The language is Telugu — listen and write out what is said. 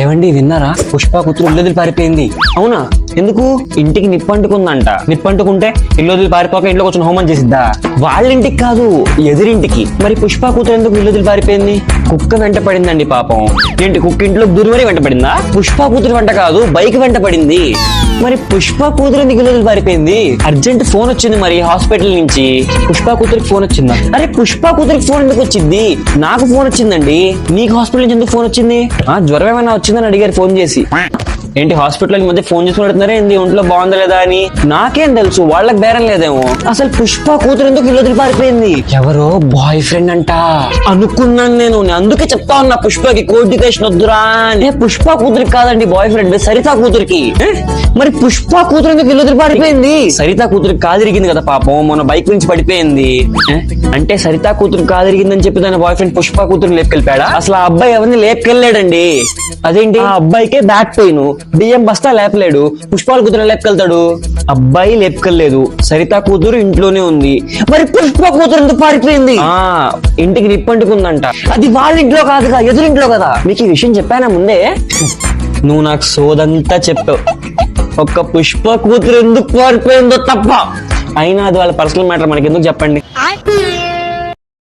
ఏవండి విన్నారా? పుష్ప కూతురు ఇల్లు వదిలి పారిపోయింది. అవునా? ఎందుకు? ఇంటికి నిప్పంటుకుందంట. నిప్పంటుకుంటే ఇల్లు వదిలి పారిపోక ఇంట్లో కొంచెం హోమం చేసిద్దా? వాళ్ళ ఇంటికి కాదు, ఎదురింటికి. మరి పుష్ప కూతురు ఎందుకు ఇల్లు వదిలి పారిపోయింది? కుక్క వెంట పడిందండి పాపం. ఏంటి, కుక్క ఇంట్లో దూరమని వెంట పడిందా? పుష్ప కూతురు వెంట కాదు, బైక్ వెంట పడింది. మరి పుష్ప కూతురు ఎందుకు ఇల్లు వదిలి పారిపోయింది? అర్జెంట్ ఫోన్ వచ్చింది మరి హాస్పిటల్ నుంచి. పుష్ప కూతురికి ఫోన్ వచ్చిందా? అరే పుష్ప కూతురికి ఫోన్ ఎందుకు వచ్చింది? నాకు ఫోన్ వచ్చిందండి. నీకు హాస్పిటల్ నుంచి ఎందుకు ఫోన్ వచ్చింది? జ్వరం ఏమైనా వచ్చిందని అడిగారు ఫోన్ చేసి. ఏంటి హాస్పిటల్ మధ్య ఫోన్ చేసి పెడుతున్నారా ఏంది? ఒంట్లో బాగుందా లేదా అని. నాకేం తెలుసు, వాళ్ళకి బేరం లేదేమో. అసలు పుష్ప కూతురు ఎందుకు ఇల్లు వదిలి పారిపోయింది? ఎవరో బాయ్ ఫ్రెండ్ అంట అనుకున్నాను నేను. అందుకే చెప్తా ఉన్నా పుష్పకి కోర్టుకేషన్ వద్దురా అని. పుష్ప కూతురికి కాదండి బాయ్ ఫ్రెండ్, సరిత కూతురికి. మరి పుష్ప కూతురు ఎందుకు ఇల్లు వదిలి పారిపోయింది? సరిత కూతురికి కాదిరిగింది కదా పాపం, మొన్న బైక్ నుంచి పడిపోయింది. అంటే సరిత కూతురు కాదిరిగిందని చెప్పి తన బాయ్ ఫ్రెండ్ పుష్ప కూతురు లేపుకెళ్ళిపోయాడా? అసలు ఆ అబ్బాయి ఎవరిని లేపుకెళ్ళాడండి. అదేంటి, ఆ అబ్బాయికే బ్యాక్ పెయిన్, బియ్యం బస్తా లేపలేడు. పుష్పాల కూతురు లేపుకెళ్తాడు? అబ్బాయి లేపుకెళ్ళలేదు, సరిత కూతురు ఇంట్లోనే ఉంది. మరి పుష్ప కూతురు ఎందుకు పారిపోయింది? ఇంటికి నిప్పంటుకుందంట. అది వాళ్ళ ఇంట్లో కాదుగా, ఎదురింట్లో కదా. మీకు ఈ విషయం చెప్పానా ముందే? నువ్వు నాకు సోదంతా చెప్పావు. ఒక్క పుష్ప కూతురు ఎందుకు పారిపోయిందో తప్ప. అయినా అది వాళ్ళ పర్సనల్ మ్యాటర్, మనకి ఎందుకు చెప్పండి.